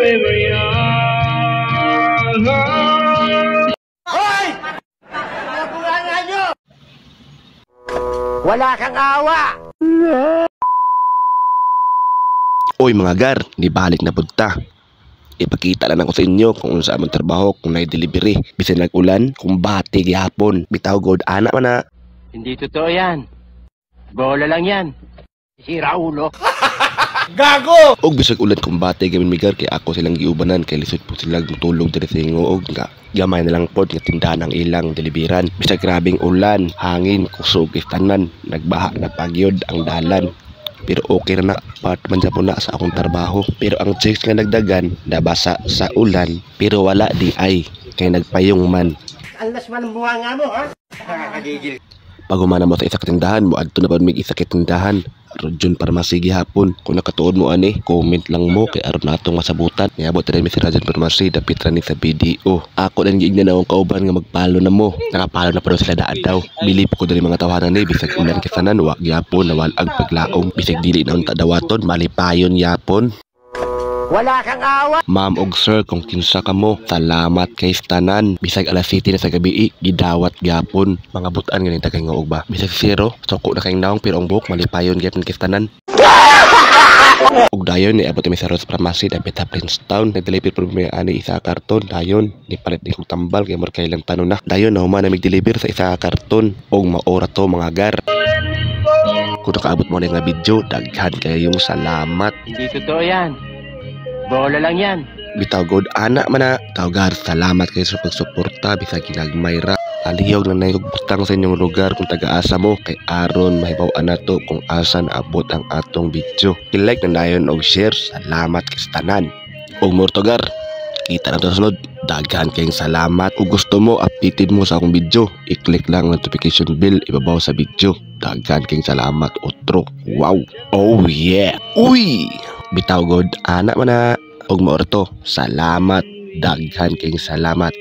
Hoy! Nabulangan nyo! Wala kang awa! Oy mga gar, nibalik na punta. Ipakita lang ako sa inyo kung ano sa among trabaho kung na-delivery. Bisan nag-ulan, kung bati gihapon. Bitaw god, anak man na. Hindi totoo yan. Bola lang yan. Sira ulo. Gago! Og bisag ulan kung bati gamin migar kay ako silang giubanan kay lisod po sila tulog diri sa ingoog nga. Gamay na lang pod nga tindahan ang ilang deliveran. Bisag grabing ulan, hangin, kusog istanan, nagbaha na pagyod ang dalan. Pero okay na part man sa na sa akong trabaho. Pero ang chicks nga nagdagan, nabasa sa ulan, pero wala di ay, kay nagpayong man. Alas man ang bunga nga mo, ha? Nakakagigil. Pag humana mo sa isa katindahan mo, adto na pa mig isa katindahan. Rodyon Pharmacy gihapon. Kung nakatuod mo ani, comment lang mo kay aron natong masabutan. Niabot rin mi si Rodyon Pharmacy, dapit ra ni sa BDO. Ako lang giignan na akong kauban nga magpalo na mo. Nakapalo na pa sila daan daw. Bilip ko diri mga tawanan ni bisag ulan kisanan wa gyapon nawalag paglaom. Bisag dili na unta dawaton, malipayon yapon. Wala kang awa! Ma'am og sir, kung kinsa ka mo, salamat kay tanan. Bisag alas 7 na sa gabi, gidawat gyapon. Mga butan ganing tagay nga og ba. Bisag zero, soko na kayong naong pero ang buhok malipayon gyapon kay tanan. Og dayon ni abot mi sa Rose Pharmacy dapit sa Princetown. Nag-deliver po mi ani isa ka karton. Dayon ni palit di ko tambal kay mar kailang tanon na. Dayon na human na mig-deliver sa isa ka karton. Og maora to mga gar. Kung nakaabot mo na nga video, daghan kayong salamat. Hindi totoo yan. Bola lang yan. Bitaw god anak man na. Tawgar, salamat kayo sa pagsuporta bisag ginagmay ra. Aliyog na nayog butang sa inyong lugar kung taga-asa mo kay aron mahibaw-an nato kung asan abot ang atong video. I-like na dayon og share. Salamat kay tanan. Og mortogar, kita na to sunod. Daghan kayong salamat. Kung gusto mo, updated mo sa akong video, i-click lang ang notification bell ibabaw sa video. Daghan kayong salamat, otro. Wow. Oh yeah. Uy! Bitaw god anak man na. Og maorto, salamat. Daghan kayong salamat.